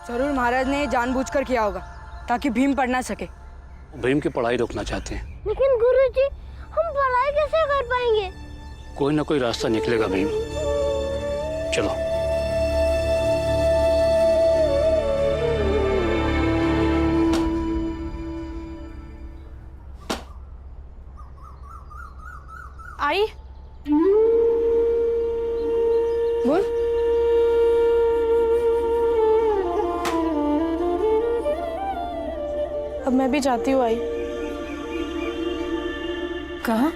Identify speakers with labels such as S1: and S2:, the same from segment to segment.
S1: जरूर महाराज ने जानबूझकर किया होगा ताकि भीम पढ़ ना सके।
S2: भीम की पढ़ाई रोकना चाहते हैं।
S3: लेकिन गुरुजी, हम पढ़ाई कैसे कर पाएंगे?
S2: कोई ना कोई रास्ता निकलेगा भीम। चलो।
S4: आई
S1: बोल।
S4: अब मैं भी जाती हूँ। आई
S1: कहाँ?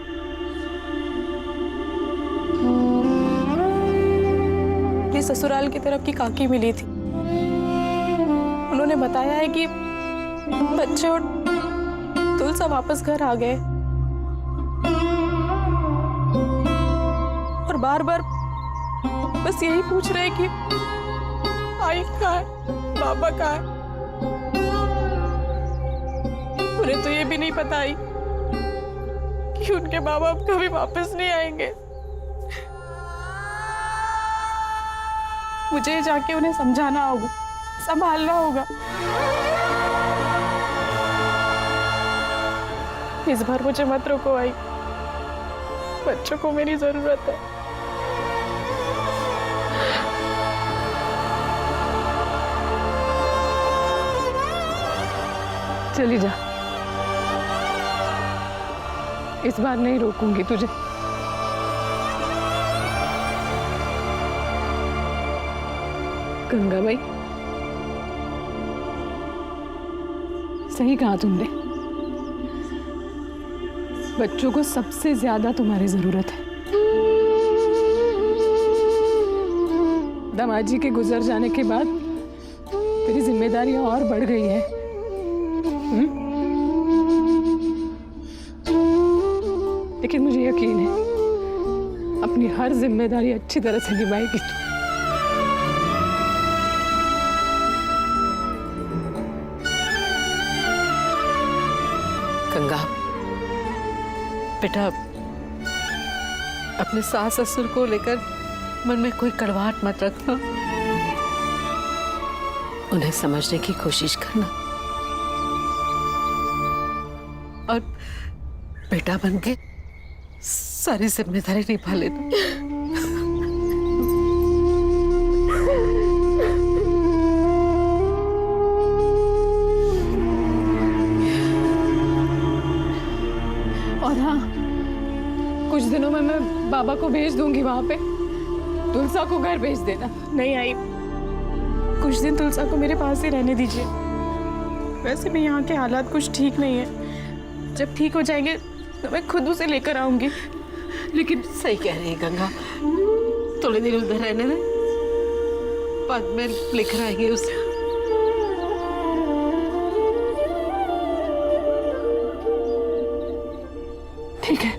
S4: ये ससुराल की तरफ की काकी मिली थी। उन्होंने बताया है कि बच्चे और तुलसा वापस घर आ गए और बार बार बस यही पूछ रहे कि आई कहाँ है, बाबा कहाँ है। उन्हें तो ये भी नहीं पता आई कि उनके बाबा अब कभी वापस नहीं आएंगे। मुझे जाके उन्हें समझाना होगा, संभालना होगा। इस बार मुझे मत रोको आई, बच्चों को मेरी जरूरत है। चली जा, इस बार नहीं रोकूंगी तुझे। गंगा भाई, सही कहा तुमने। बच्चों को सबसे ज्यादा तुम्हारी जरूरत है। दामाजी के गुजर जाने के बाद तेरी जिम्मेदारियां और बढ़ गई है। लेकिन मुझे यकीन है अपनी हर जिम्मेदारी अच्छी तरह से निभाएगी तू।
S5: गंगा बेटा, अपने सास ससुर को लेकर मन में कोई कड़वाहट मत रखना। उन्हें समझने की कोशिश करना और बेटा बन के सारी जिम्मेदारी निभा लेना।
S4: और हाँ, कुछ दिनों में मैं बाबा को भेज दूंगी वहां पे। तुलसा को घर भेज देना। नहीं आई, कुछ दिन तुलसा को मेरे पास ही रहने दीजिए। वैसे भी यहाँ के हालात कुछ ठीक नहीं है। जब ठीक हो जाएंगे तो मैं खुद उसे लेकर आऊंगी।
S5: लेकिन सही कह रही है गंगा, थोड़े दिन उधर रहने दे, बाद में लेकर आएंगे उसे।
S4: ठीक है,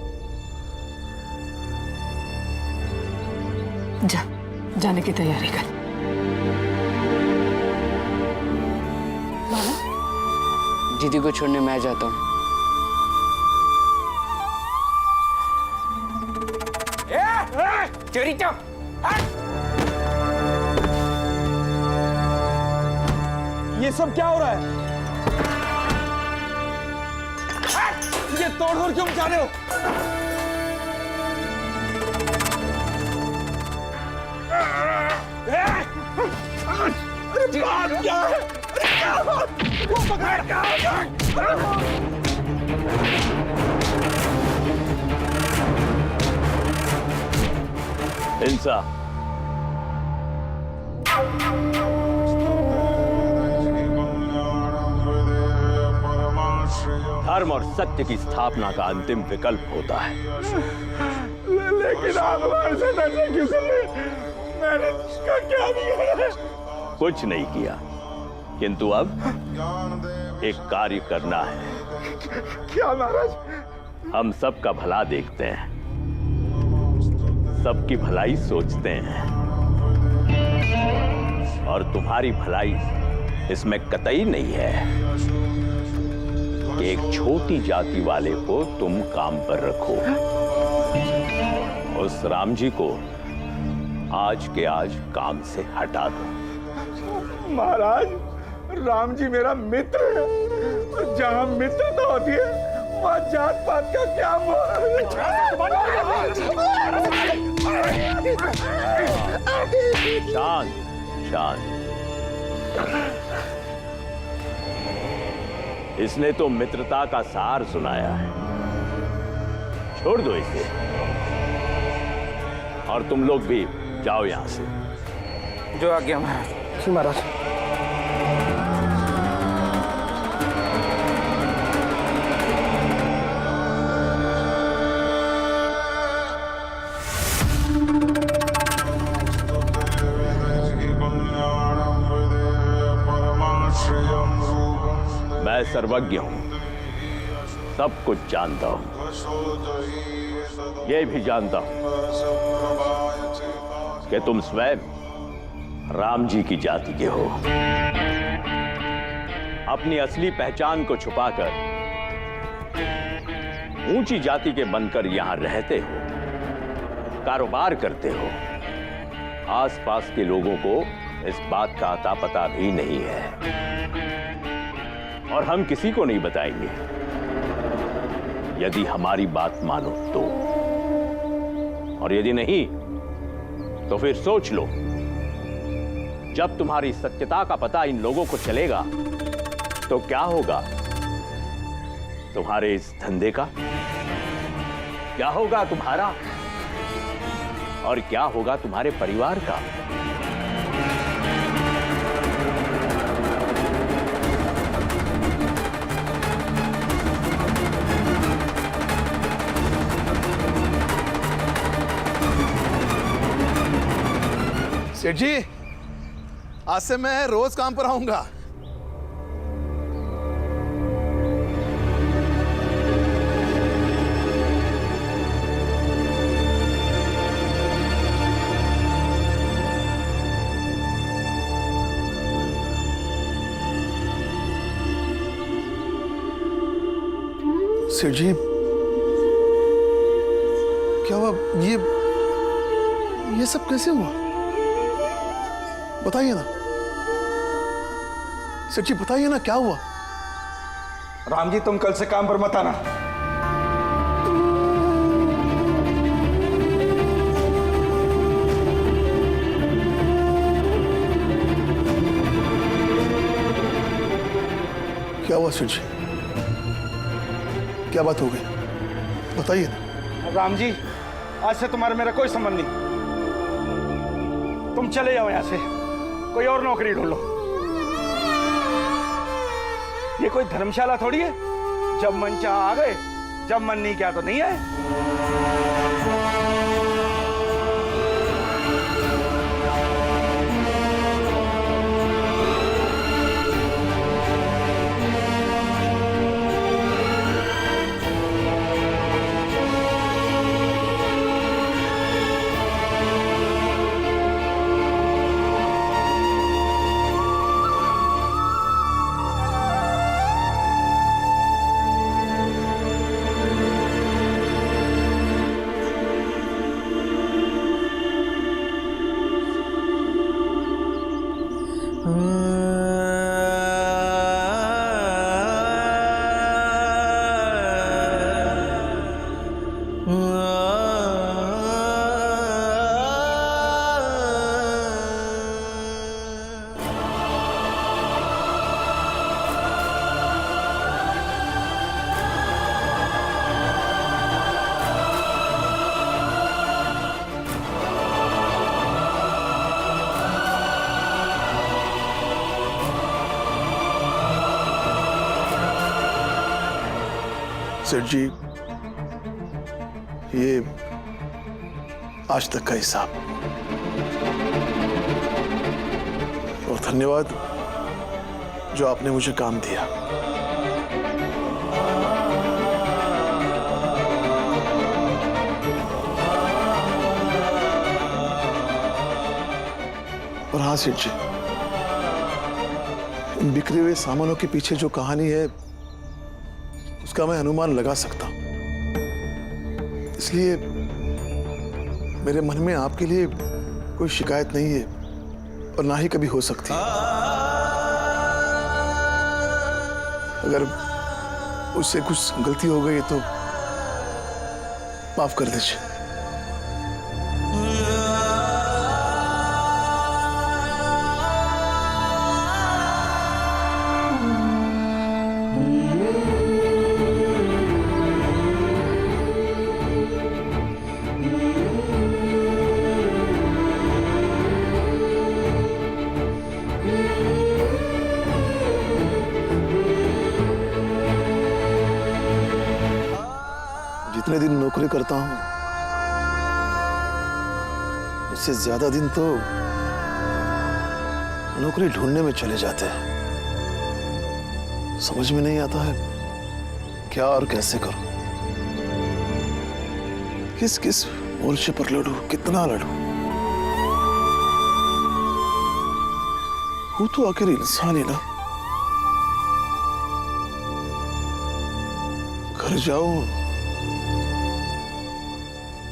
S4: जा, जाने की तैयारी कर।
S6: दीदी को छोड़ने मैं जाता हूँ। चोरी चुप।
S7: ये सब क्या हो रहा है? ये तोड़-फोड़ क्यों मचा रहे हो? अरे बात क्या है? वो पकड़।
S8: हिंसा। धर्म और सत्य की स्थापना का अंतिम विकल्प होता है।
S7: लेकिन आप हमारे साथ ऐसा क्यों कर रहे हैं? मैंने इसका क्या किया?
S8: कुछ नहीं किया, किंतु अब एक कार्य करना है।
S7: क्या महाराज?
S8: हम सबका भला देखते हैं, सबकी भलाई सोचते हैं, और तुम्हारी भलाई इसमें कतई नहीं है कि एक छोटी जाति वाले को तुम काम पर रखो। उस राम जी को आज के आज काम से हटा दो।
S7: महाराज, राम जी मेरा मित्र है, और जहाँ मित्रता होती है वहाँ जात पात का क्या
S8: शांत शांत। इसने तो मित्रता का सार सुनाया है, छोड़ दो इसे। और तुम लोग भी जाओ यहां से।
S6: जो आज्ञा महाराज।
S7: जी महाराज।
S8: मैं सर्वज्ञ हूं, सब कुछ जानता हूं। ये भी जानता हूं कि तुम स्वयं राम जी की जाति के हो। अपनी असली पहचान को छुपाकर ऊंची जाति के बनकर यहां रहते हो, कारोबार करते हो। आसपास के लोगों को इस बात का अता पता भी नहीं है, और हम किसी को नहीं बताएंगे। यदि हमारी बात मानो तो, और यदि नहीं तो फिर सोच लो, जब तुम्हारी सत्यता का पता इन लोगों को चलेगा तो क्या होगा तुम्हारे इस धंधे का, क्या होगा तुम्हारा, और क्या होगा तुम्हारे परिवार का।
S9: सेठ जी, आज से मैं रोज काम पर आऊंगा। सेठ जी, क्या हुआ? ये सब कैसे हुआ? बताइए ना सेठ जी, बताइए ना क्या हुआ?
S7: राम जी, तुम कल से काम पर मत आना।
S9: क्या हुआ सेठ जी? क्या बात हो गई? बताइए ना।
S7: राम जी, आज से तुम्हारा मेरा कोई संबंध नहीं। तुम चले जाओ यहाँ से, कोई और नौकरी ढूंढ लो। ये कोई धर्मशाला थोड़ी है, जब मन चाह आ गए, जब मन नहीं किया तो नहीं आए।
S9: सेठ जी, ये आज तक का हिसाब, और धन्यवाद जो आपने मुझे काम दिया। और हाँ सेठ जी, इन बिखरे हुए सामानों के पीछे जो कहानी है उसका मैं अनुमान लगा सकता हूं, इसलिए मेरे मन में आपके लिए कोई शिकायत नहीं है और ना ही कभी हो सकती है। अगर उससे कुछ गलती हो गई तो माफ कर दीजिए। जितने दिन नौकरी करता हूं उससे ज्यादा दिन तो नौकरी ढूंढने में चले जाते हैं। समझ में नहीं आता है क्या और कैसे करूं, किस किस मोर्चे पर लड़ूं, कितना लड़ूं। हूं तो आखिर इंसान ही ना। घर जाऊं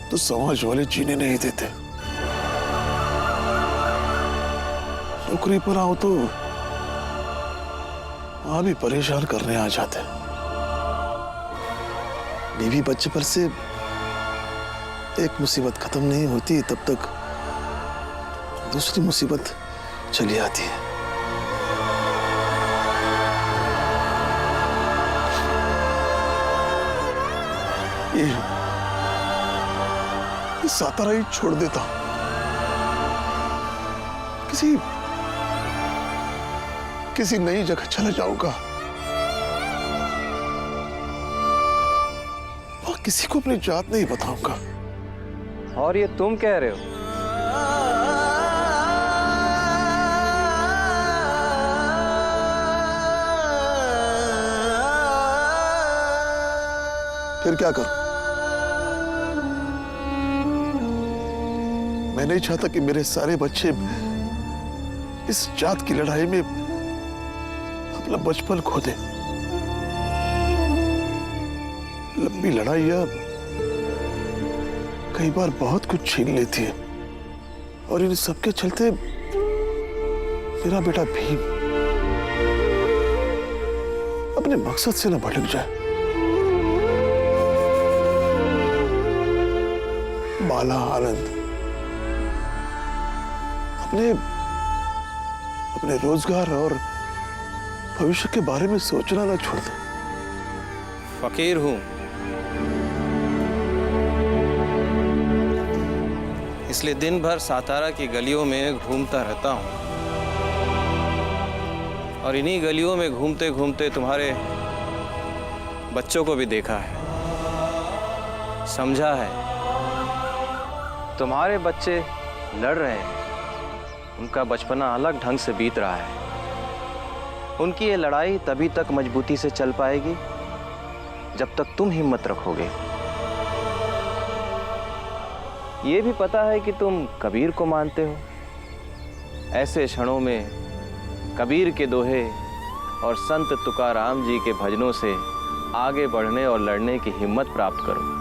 S9: तो समाज वाले जीने नहीं देते, नौकरी पर आओ तो वहां भी परेशान करने आ जाते। बीवी बच्चे पर से एक मुसीबत खत्म नहीं होती तब तक दूसरी मुसीबत चली आती है। ये सातारा ही छोड़ देता हूं, किसी नई जगह चले जाऊंगा, और किसी को अपनी जात नहीं बताऊंगा।
S6: और ये तुम कह रहे हो?
S9: फिर क्या करूं? मैं नहीं चाहता कि मेरे सारे बच्चे इस जात की लड़ाई में अपना बचपन खो दें। लंबी लड़ाइयां कई बार बहुत कुछ छीन लेती है और इन सबके चलते मेरा बेटा भीम अपने मकसद से न भटक जाए। बाला आनंद अपने रोजगार और भविष्य के बारे में सोचना ना छोड़ दे।
S6: फकीर हूं, इसलिए दिन भर सातारा की गलियों में घूमता रहता हूं और इन्हीं गलियों में घूमते घूमते तुम्हारे बच्चों को भी देखा है, समझा है। तुम्हारे बच्चे लड़ रहे हैं, उनका बचपना अलग ढंग से बीत रहा है। उनकी ये लड़ाई तभी तक मजबूती से चल पाएगी जब तक तुम हिम्मत रखोगे। ये भी पता है कि तुम कबीर को मानते हो। ऐसे क्षणों में कबीर के दोहे और संत तुकाराम जी के भजनों से आगे बढ़ने और लड़ने की हिम्मत प्राप्त करो।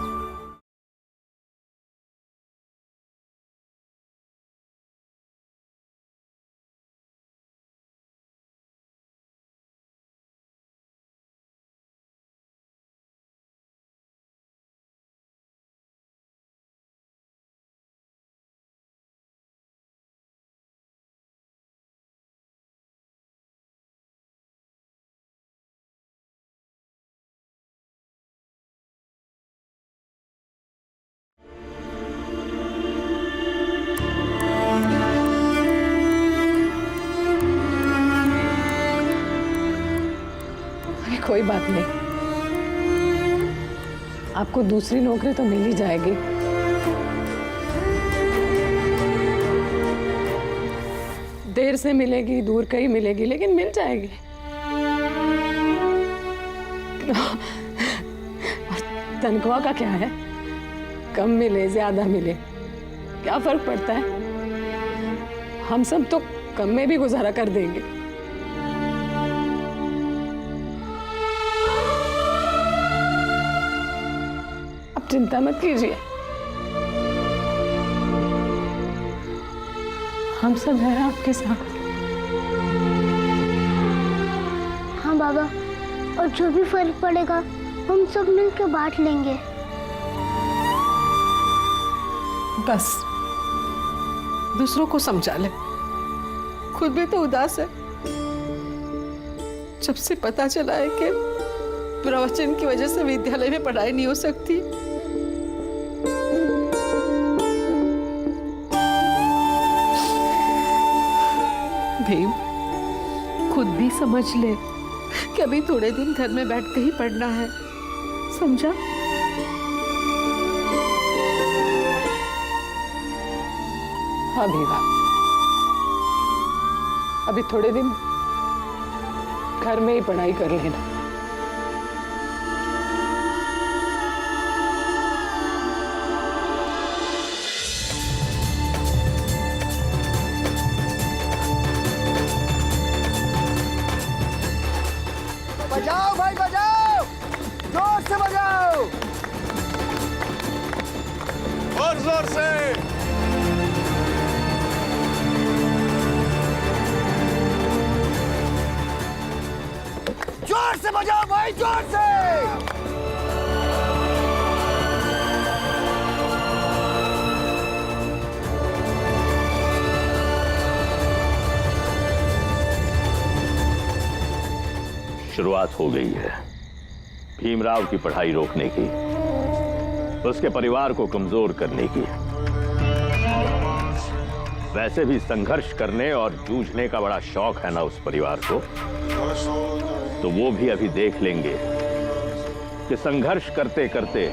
S4: कोई बात नहीं, आपको दूसरी नौकरी तो मिल ही जाएगी। देर से मिलेगी, दूर कहीं मिलेगी, लेकिन मिल जाएगी। और तनख्वाह का क्या है, कम मिले ज्यादा मिले क्या फर्क पड़ता है। हम सब तो कम में भी गुजारा कर देंगे। अब चिंता मत कीजिए, हम सब हैं आपके साथ।
S3: हाँ बाबा, और जो भी फर्क पड़ेगा हम सब मिलकर बांट लेंगे।
S5: बस दूसरों को समझा ले, खुद भी तो उदास है। जब से पता चला है कि प्रवचन की वजह से विद्यालय में पढ़ाई नहीं हो सकती, भीम खुद भी समझ ले कि अभी थोड़े दिन घर में बैठ के ही पढ़ना है, समझा?
S4: हाँ भीमा, अभी थोड़े दिन घर में ही पढ़ाई कर लेना।
S7: बजाओ भाई बजाओ, जोर से बजाओ, और जोर से। जोर से बजाओ भाई, जोर से।
S8: शुरुआत हो गई है भीमराव की पढ़ाई रोकने की, उसके परिवार को कमजोर करने की। वैसे भी संघर्ष करने और जूझने का बड़ा शौक है ना उस परिवार को, तो वो भी अभी देख लेंगे कि संघर्ष करते करते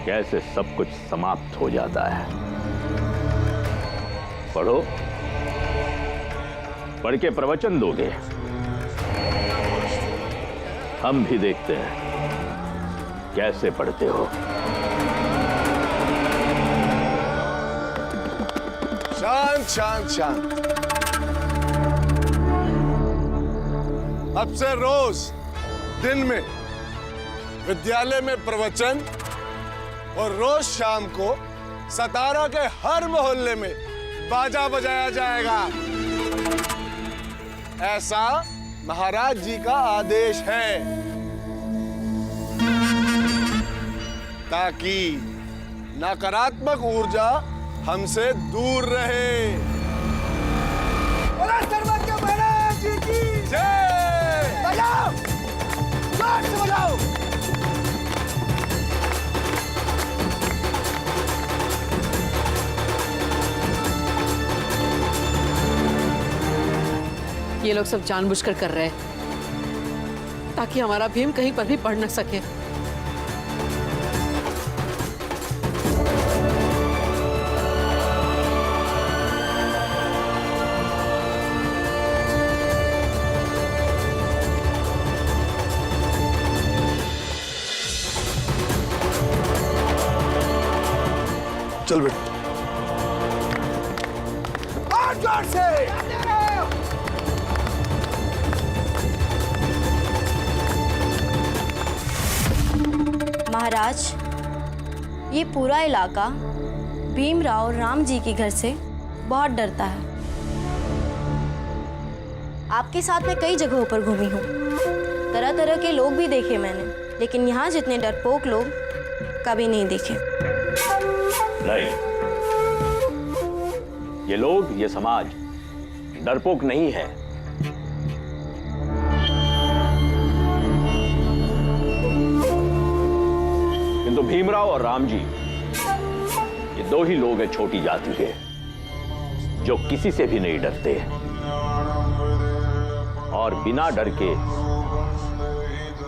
S8: कैसे सब कुछ समाप्त हो जाता है। पढ़ो, पढ़ के प्रवचन दोगे, हम भी देखते हैं कैसे पढ़ते हो।
S7: शांत शांत शांत। अब से रोज दिन में विद्यालय में प्रवचन और रोज शाम को सतारा के हर मोहल्ले में बाजा बजाया जाएगा। ऐसा महाराज जी का आदेश है, ताकि नकारात्मक ऊर्जा हमसे दूर रहे। सर्वज्ञ महाराज जी की जय। बजाओ, जोर से बजाओ।
S5: ये लोग सब जानबूझकर कर रहे हैं ताकि हमारा भीम कहीं पर भी पढ़ न सके।
S9: चल बेटा।
S7: और जोर से।
S10: महाराज, ये पूरा इलाका भीमराव और राम जी के घर से बहुत डरता है। आपके साथ मैं कई जगहों पर घूमी हूँ, तरह तरह के लोग भी देखे मैंने, लेकिन यहाँ जितने डरपोक लोग कभी नहीं देखे।
S8: नहीं, ये लोग, ये समाज डरपोक नहीं है। किंतु भीमराव और राम जी, ये दो ही लोग हैं छोटी जाति के जो किसी से भी नहीं डरते और बिना डर के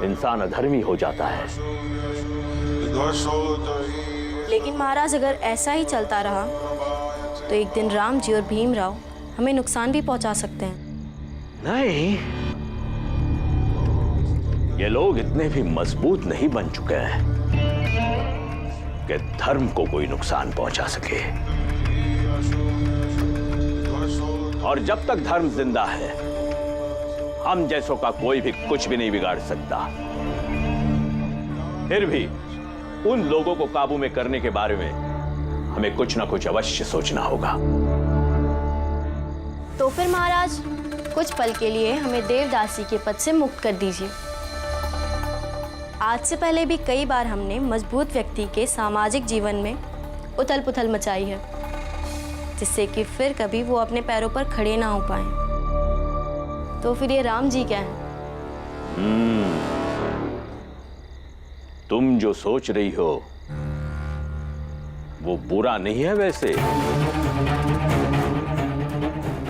S8: इंसान अधर्मी हो जाता है।
S10: लेकिन महाराज, अगर ऐसा ही चलता रहा तो एक दिन राम जी और भीमराव हमें नुकसान भी पहुंचा सकते हैं।
S8: नहीं, ये लोग इतने भी मजबूत नहीं बन चुके हैं कि धर्म को कोई नुकसान पहुंचा सके। और जब तक धर्म जिंदा है, हम जैसों का कोई भी कुछ भी नहीं बिगाड़ सकता। फिर भी उन लोगों को काबू में करने के बारे में हमें कुछ ना कुछ अवश्य सोचना होगा।
S10: तो फिर महाराज, कुछ पल के लिए हमें देवदासी के पद से मुक्त कर दीजिए आज से पहले भी कई बार हमने मजबूत व्यक्ति के सामाजिक जीवन में उथल पुथल मचाई है, जिससे कि फिर कभी वो अपने पैरों पर खड़े ना हो पाए। तो फिर ये राम जी क्या है?
S8: तुम जो सोच रही हो वो बुरा नहीं है वैसे।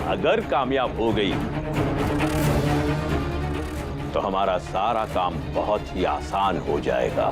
S8: अगर कामयाब हो गई तो हमारा सारा काम बहुत ही आसान हो जाएगा।